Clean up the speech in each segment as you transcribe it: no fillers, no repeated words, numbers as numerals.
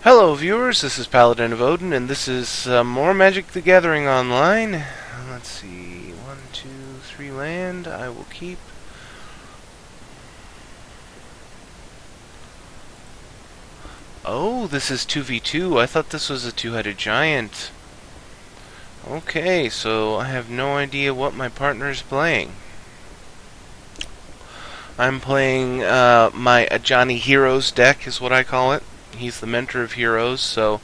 Hello viewers, this is Paladin of Odin, and this is more Magic the Gathering Online. Let's see, 1, 2, 3 land, I will keep. Oh, this is 2v2, I thought this was a two-headed giant. Okay, so I have no idea what my partner is playing. I'm playing my Ajani Heroes deck, is what I call it. He's the mentor of heroes, so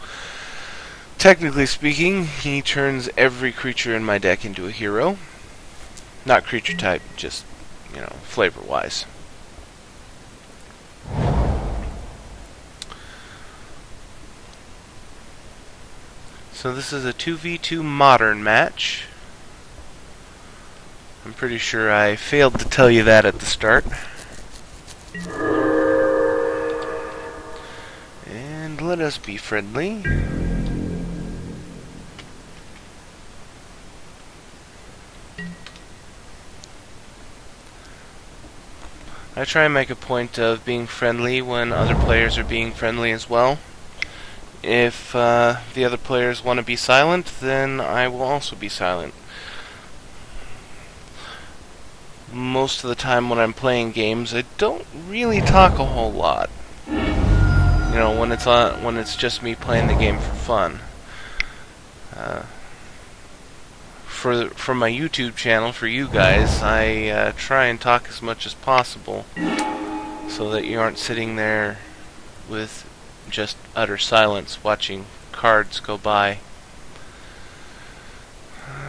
technically speaking, he turns every creature in my deck into a hero. Not creature type, just, flavor-wise. So this is a 2v2 modern match. I'm pretty sure I failed to tell you that at the start. And let us be friendly. I try and make a point of being friendly when other players are being friendly as well. If the other players want to be silent, then I will also be silent. Most of the time when I'm playing games, I don't really talk a whole lot. When it's just me playing the game for fun. For my YouTube channel, for you guys, I try and talk as much as possible so that you aren't sitting there with just utter silence watching cards go by.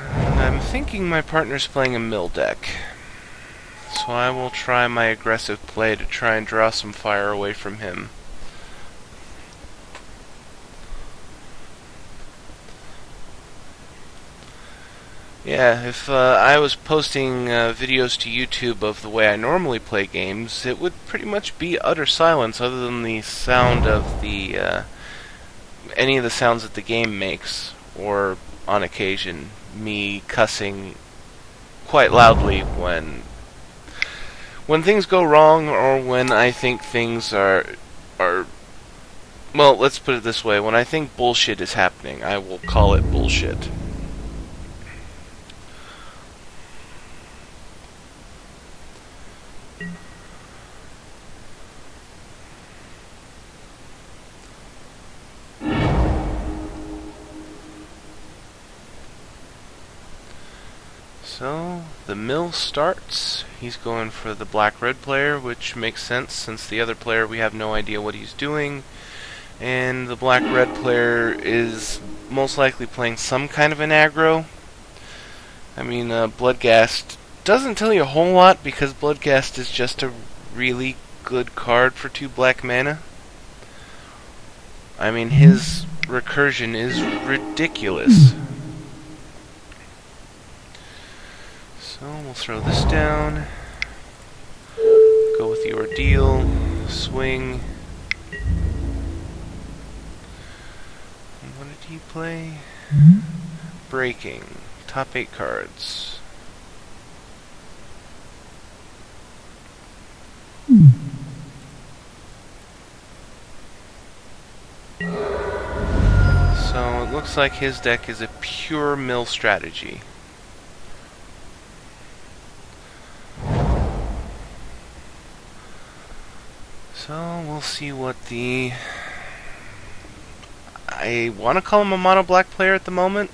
I'm thinking my partner's playing a mill deck, so I will try my aggressive play to try and draw some fire away from him. Yeah, if I was posting videos to YouTube of the way I normally play games, it would pretty much be utter silence other than the sound of the any of the sounds that the game makes, or on occasion me cussing quite loudly when things go wrong, or when I think things are well, let's put it this way, when I think bullshit is happening, I will call it bullshit. So, the mill starts. He's going for the black-red player, which makes sense since the other player we have no idea what he's doing. And the black-red player is most likely playing some kind of an aggro. I mean, Bloodghast doesn't tell you a whole lot because Bloodghast is just a really good card for 2 black mana. I mean, his recursion is ridiculous. So we'll throw this down, go with the ordeal, swing. And what did he play? Breaking. Top 8 cards. So it looks like his deck is a pure mill strategy. So we'll see what the... I want to call him a mono black player at the moment,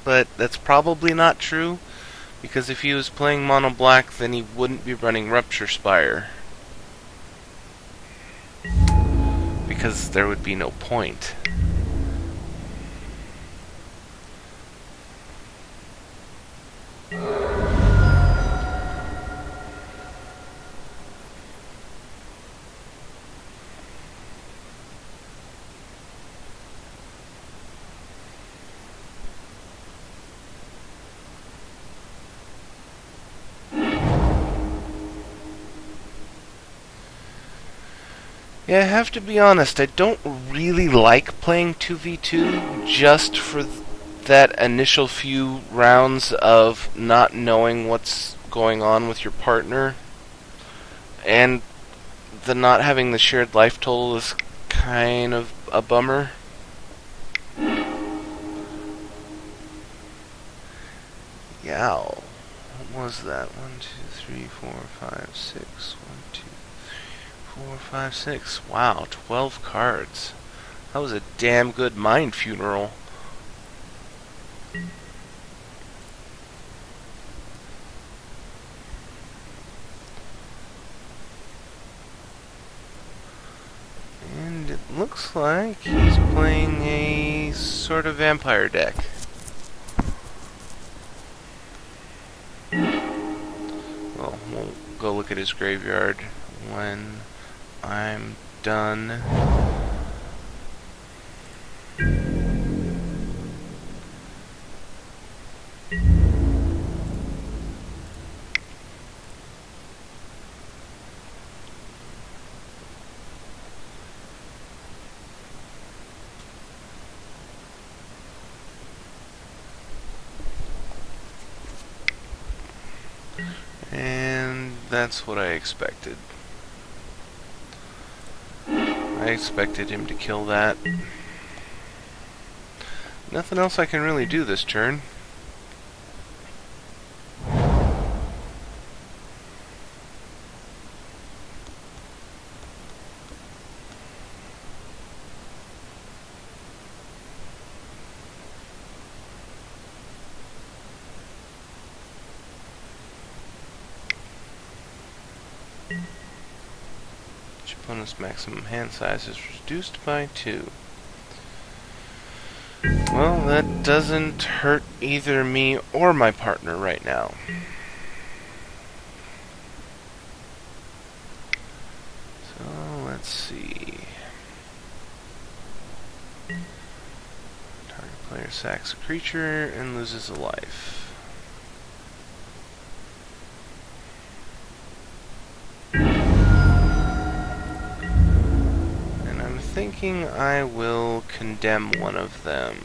but that's probably not true, because if he was playing mono black, then he wouldn't be running Rupture Spire, because there would be no point. Yeah, I have to be honest, I don't really like playing 2v2 just for that initial few rounds of not knowing what's going on with your partner, and the not having the shared life total is kind of a bummer. Yow. What was that? 1, 2, 3, 4, 5, 6. 1, 2, 4, 5, 6. Wow, 12 cards. That was a damn good mind funeral. And it looks like he's playing a sort of vampire deck. Well, we'll go look at his graveyard when I'm done. And that's what I expected. I expected him to kill that. Nothing else I can really do this turn. Each opponent's maximum hand size is reduced by 2. Well, that doesn't hurt either me or my partner right now. So, let's see. Target player sacks a creature and loses a life. Thinking I will condemn one of them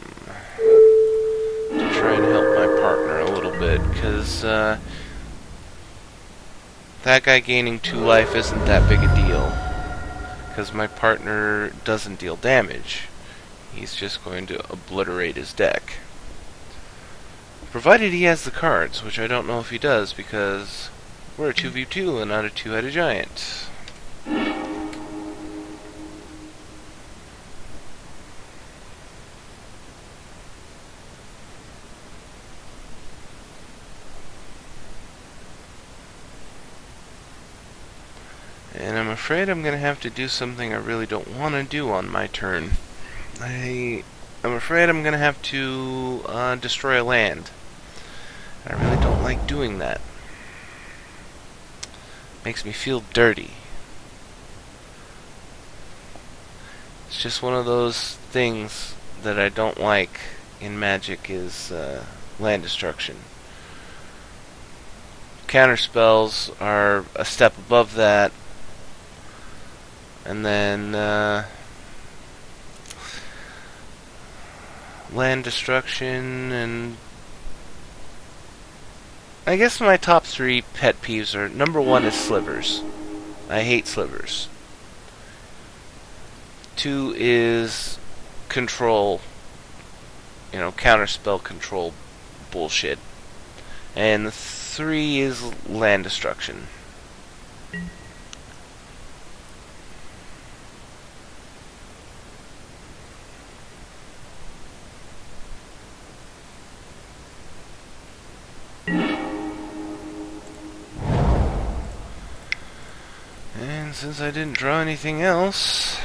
to try and help my partner a little bit, because that guy gaining 2 life isn't that big a deal, because my partner doesn't deal damage. He's just going to obliterate his deck. Provided he has the cards, which I don't know if he does, because we're a 2v2 and not a 2-headed giant. And I'm afraid I'm going to have to do something I really don't want to do on my turn. I'm afraid I'm going to have to destroy a land. I really don't like doing that. Makes me feel dirty. It's just one of those things that I don't like in Magic is land destruction. Counter spells are a step above that. And then land destruction, and I guess my top 3 pet peeves are, number 1 is slivers. I hate slivers. 2 is control, counterspell control bullshit. And 3 is land destruction. And since I didn't draw anything else,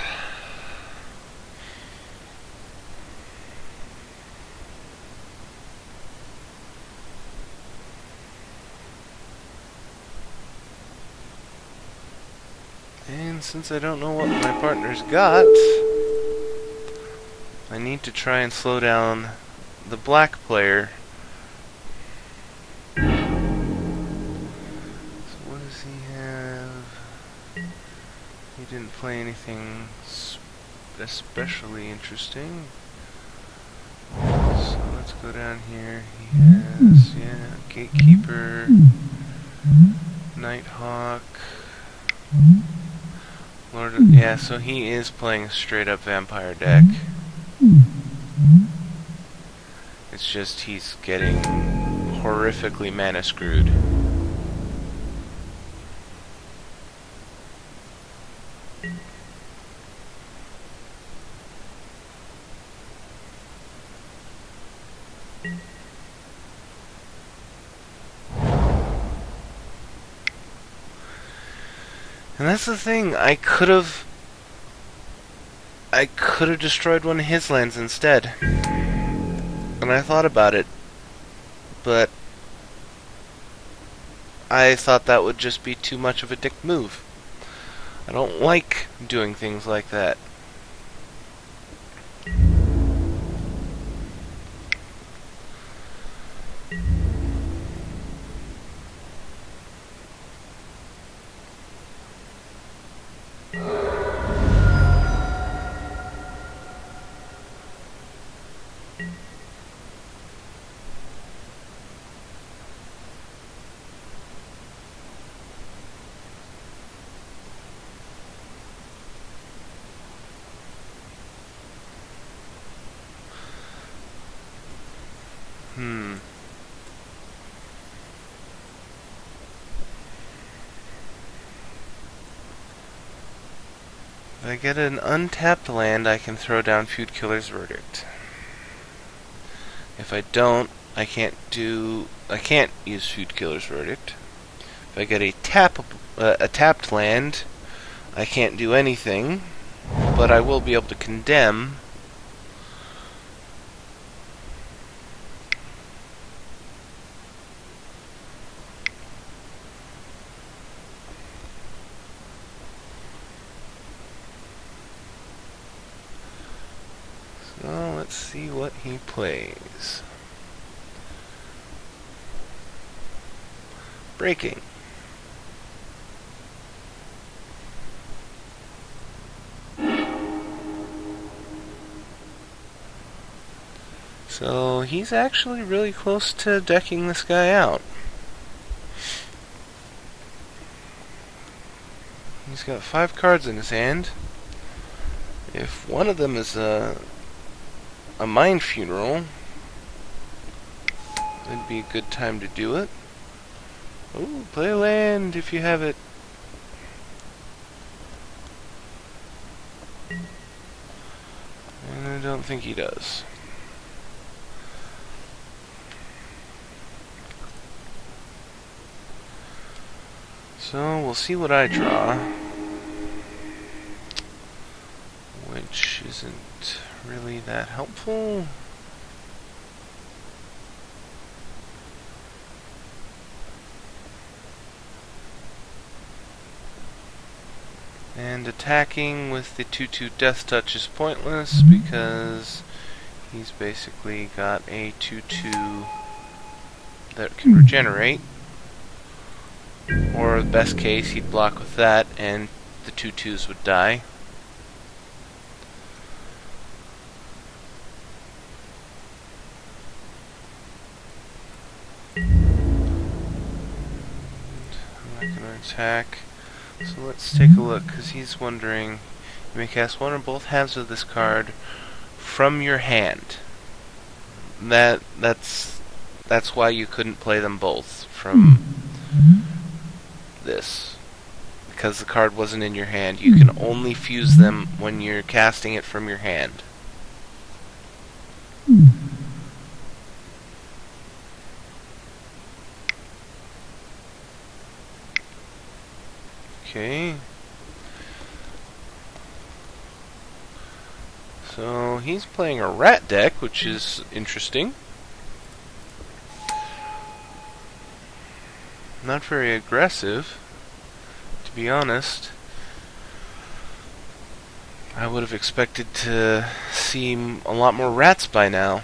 and since I don't know what my partner's got, I need to try and slow down the black player. So what does he have? He didn't play anything especially interesting. So let's go down here. He has, Gatekeeper, Nighthawk, Yeah, so he is playing a straight up vampire deck. It's just he's getting horrifically mana screwed. And that's the thing, I could have destroyed one of his lands instead. And I thought about it, but I thought that would just be too much of a dick move. I don't like doing things like that. If I get an untapped land, I can throw down Feud Killer's Verdict. If I don't, I can't use Feud Killer's Verdict. If I get a tapped land, I can't do anything, but I will be able to condemn. So let's see what he plays. Breaking. So he's actually really close to decking this guy out. He's got 5 cards in his hand. If one of them is a Mind Funeral, it'd be a good time to do it. Ooh, play land if you have it. And I don't think he does. So we'll see what I draw, which isn't really that helpful. And attacking with the 2/2 Death Touch is pointless because he's basically got a 2/2 that can regenerate. Or, the best case, he'd block with that and the 2/2s would die. I'm not going to attack. So let's take a look, because he's wondering, you may cast one or both halves of this card from your hand. That's why you couldn't play them both from this. Because the card wasn't in your hand. You can only fuse them when you're casting it from your hand. Okay. So he's playing a rat deck, which is interesting. Not very aggressive, to be honest. I would have expected to see a lot more rats by now.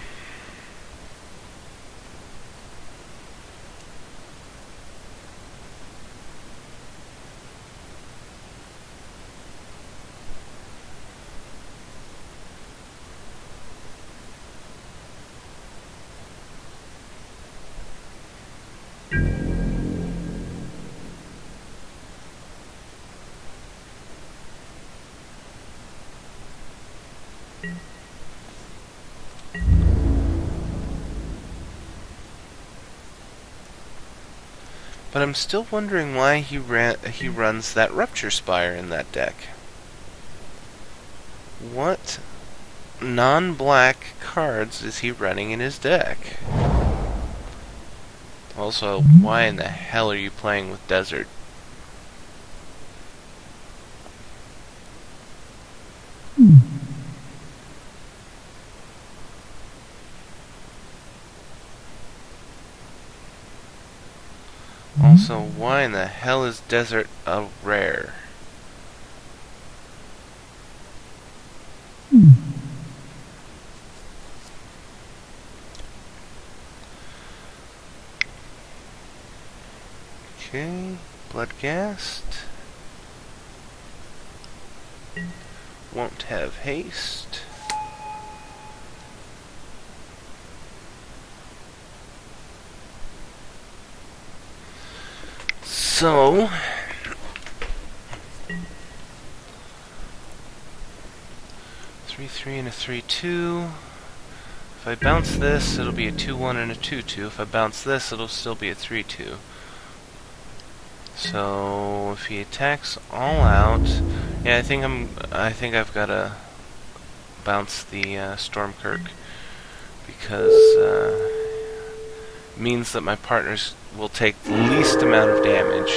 But I'm still wondering why he runs that Rupture Spire in that deck. What non-black cards is he running in his deck? Also, why in the hell are you playing with Desert? Also, why in the hell is Desert a rare? Okay, Bloodghast. Won't have haste. So, 3/3 and a 3/2. If I bounce this, it'll be a 2/1 and a 2/2. If I bounce this, it'll still be a 3/2. So if he attacks all out, yeah, I think I've got to bounce the Stormkirk because it means that my partners will take the least amount of damage.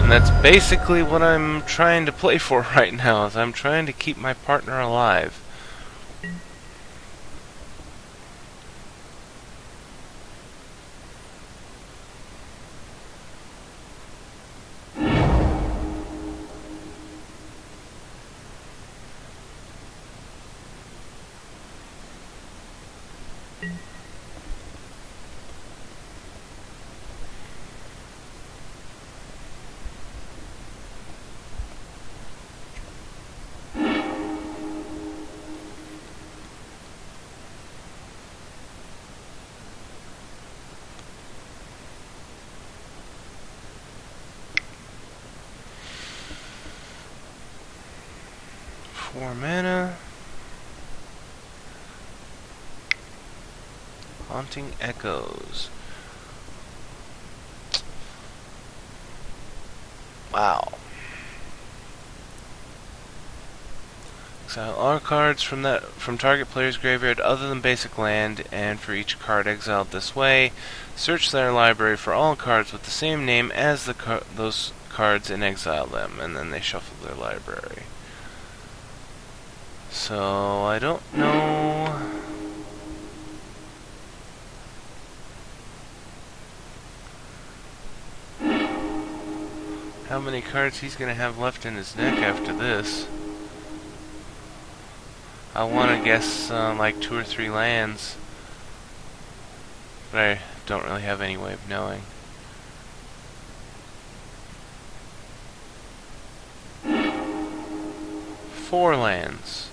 And that's basically what I'm trying to play for right now, is I'm trying to keep my partner alive. Four mana. Haunting Echoes. Wow. Exile all cards from target player's graveyard other than basic land, and for each card exiled this way, search their library for all cards with the same name as those cards and exile them, and then they shuffle their library. So I don't know. How many cards he's gonna have left in his deck after this. I want to guess like 2 or 3 lands, but I don't really have any way of knowing. Four lands.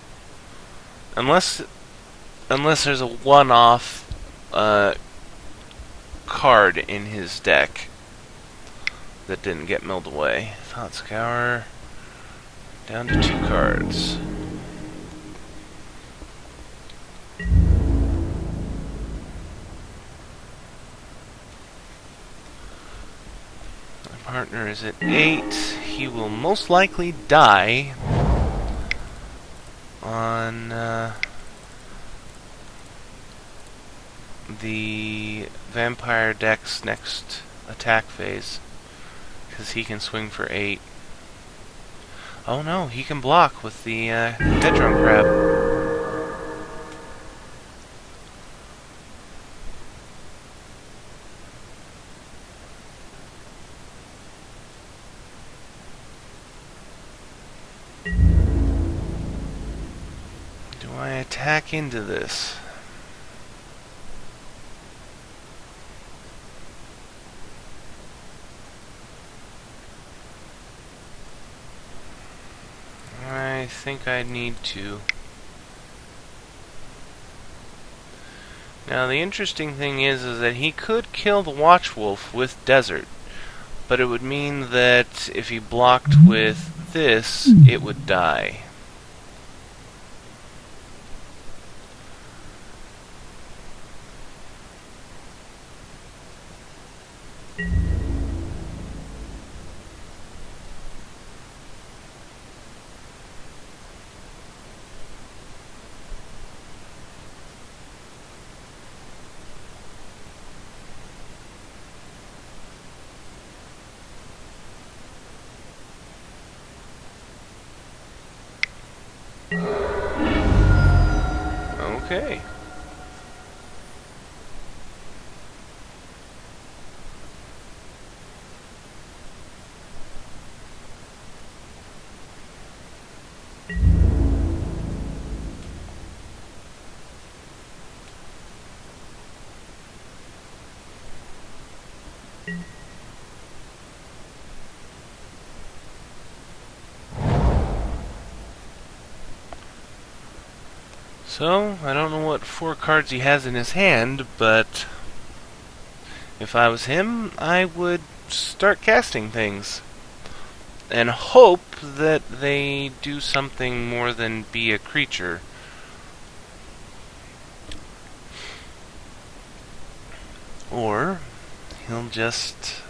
Unless there's a one-off card in his deck that didn't get milled away. Thought Scour down to 2 cards. My partner is at 8. He will most likely die on the vampire deck's next attack phase, because he can swing for 8. Oh no, he can block with the Hedron Crab. Do I attack into this? I think I need to. Now the interesting thing is that he could kill the Watchwolf with Desert, But it would mean that if he blocked with this, it would die. Okay. So, I don't know what 4 cards he has in his hand, but if I was him, I would start casting things. And hope that they do something more than be a creature. Or, he'll just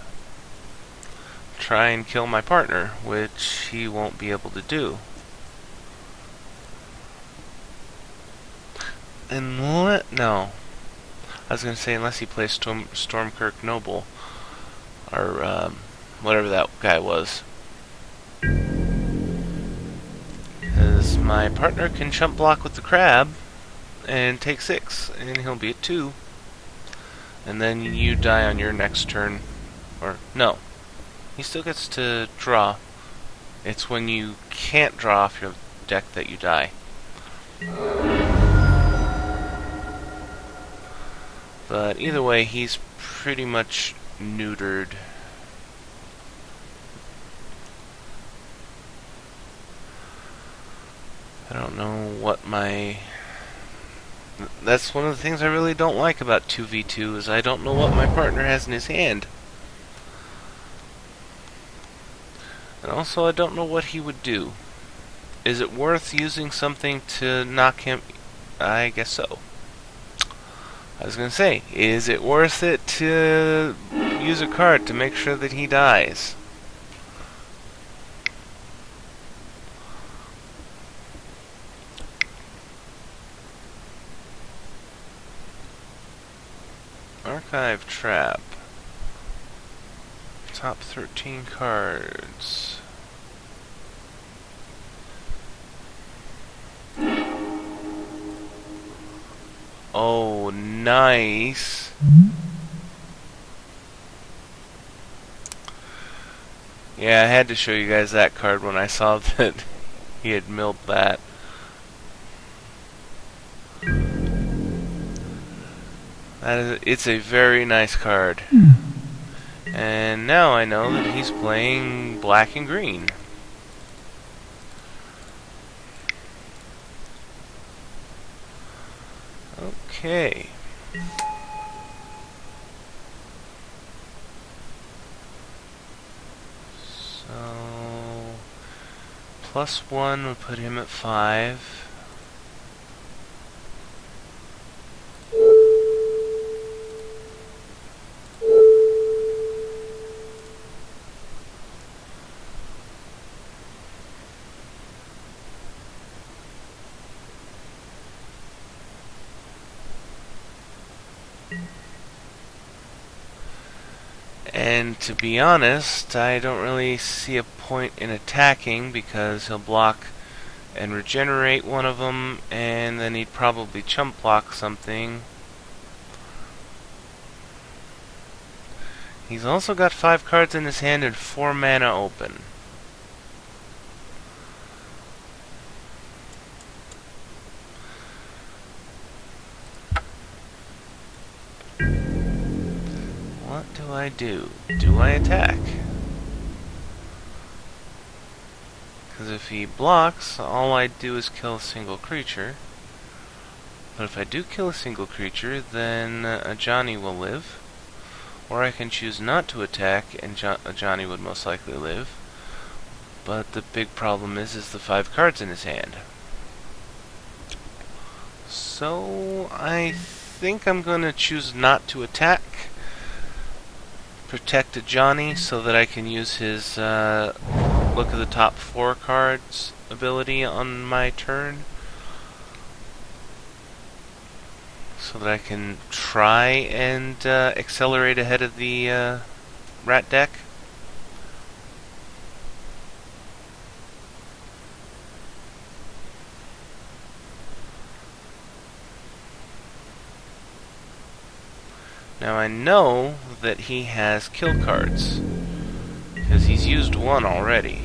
try and kill my partner, which he won't be able to do. No. I was going to say, unless he plays Stormkirk Noble. Or, whatever that guy was. Because my partner can chump block with the crab and take 6, and he'll be at 2. And then you die on your next turn. Or, no. He still gets to draw. It's when you can't draw off your deck that you die. But either way, he's pretty much neutered. I don't know what my... That's one of the things I really don't like about 2v2, is I don't know what my partner has in his hand. And also, I don't know what he would do. Is it worth using something to knock him? I guess so. I was going to say, is it worth it to use a card to make sure that he dies? Archive Trap. Top 13 cards. Oh, nice. Yeah, I had to show you guys that card when I saw that he had milled that. It's a very nice card. And now I know that he's playing black and green. Okay. So, +1 would put him at 5. And to be honest, I don't really see a point in attacking, because he'll block and regenerate one of them, and then he'd probably chump block something. He's also got 5 cards in his hand and 4 mana open. What do I do? Do I attack? Because if he blocks, all I do is kill a single creature. But if I do kill a single creature, then Ajani will live. Or I can choose not to attack, and Ajani would most likely live. But the big problem is the 5 cards in his hand. So I think I'm going to choose not to attack. Protect Ajani so that I can use his look at the top 4 cards ability on my turn. So that I can try and accelerate ahead of the rat deck. Now I know that he has kill cards, because he's used one already.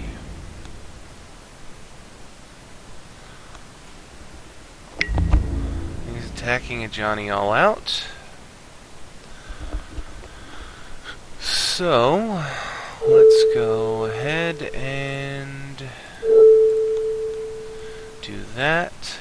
He's attacking Ajani all out. So, let's go ahead and do that.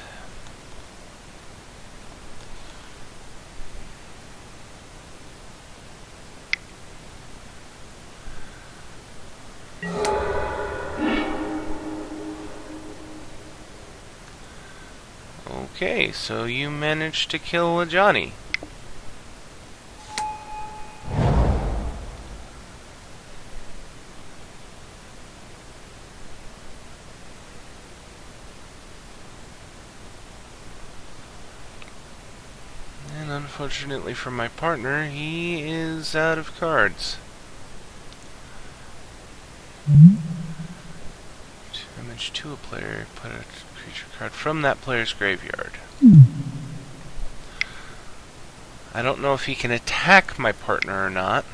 Okay, so you managed to kill Ajani. And unfortunately for my partner, he is out of cards. Damage to a player, put a creature card from that player's graveyard. I don't know if he can attack my partner or not.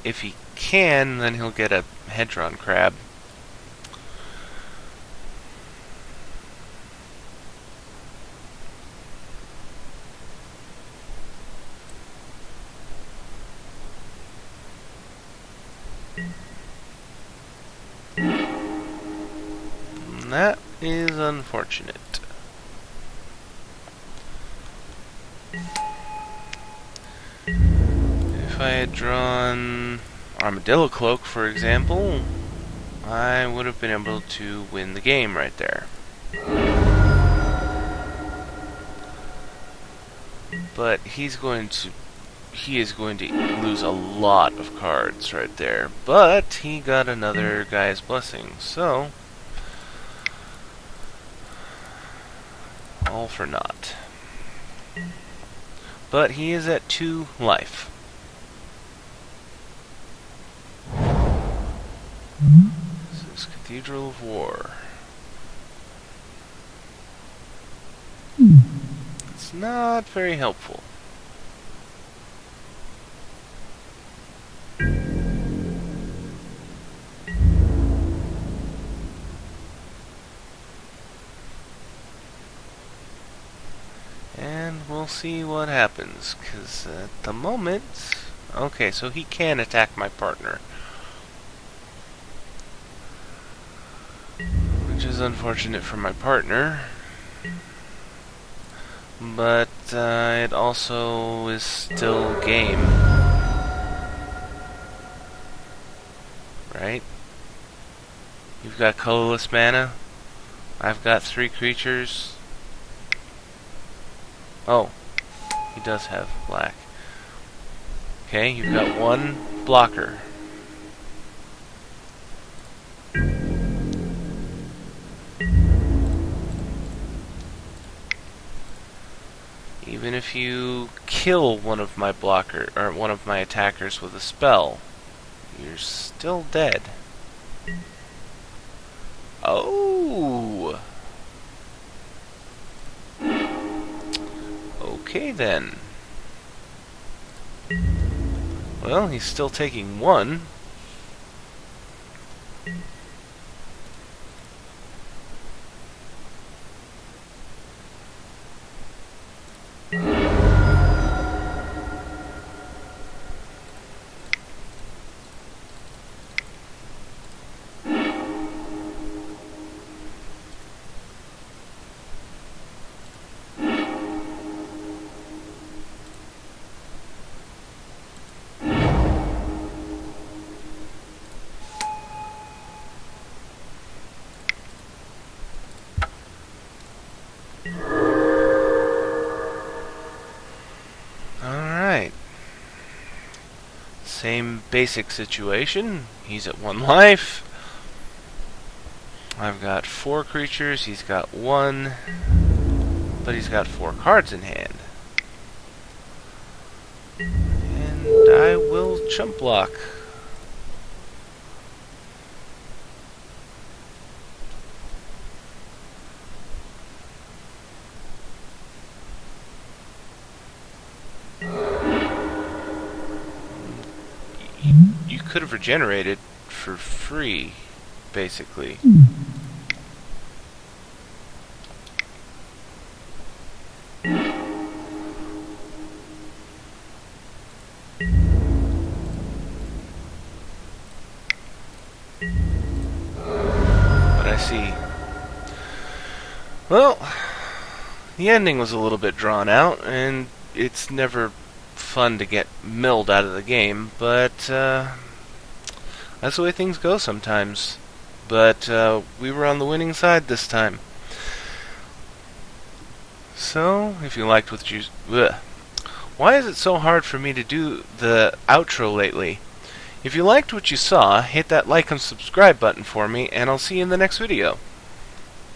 If he can, then he'll get a Hedron crab. And that is unfortunate. If I had drawn Armadillo Cloak, for example, I would have been able to win the game right there. But he is going to lose a lot of cards right there. But he got another guy's blessing, so all for naught. But he is at 2 life. This is Cathedral of War. It's not very helpful. And we'll see what happens, because at the moment... Okay, so he can attack my partner. Which is unfortunate for my partner. But it also is still game. Right? You've got colorless mana. I've got 3 creatures. Oh, he does have black. Okay, you've got 1 blocker. Even if you kill one of my one of my attackers with a spell, you're still dead. Oh! Okay then. Well, he's still taking 1. Same basic situation. He's at 1 life. I've got 4 creatures, he's got 1, but he's got 4 cards in hand. And I will chump block. You could have regenerated for free, basically. But I see. Well, the ending was a little bit drawn out, and it's never fun to get milled out of the game, but that's the way things go sometimes. But we were on the winning side this time. So, if you liked what you... Ugh. Why is it so hard for me to do the outro lately? If you liked what you saw, hit that like and subscribe button for me, and I'll see you in the next video.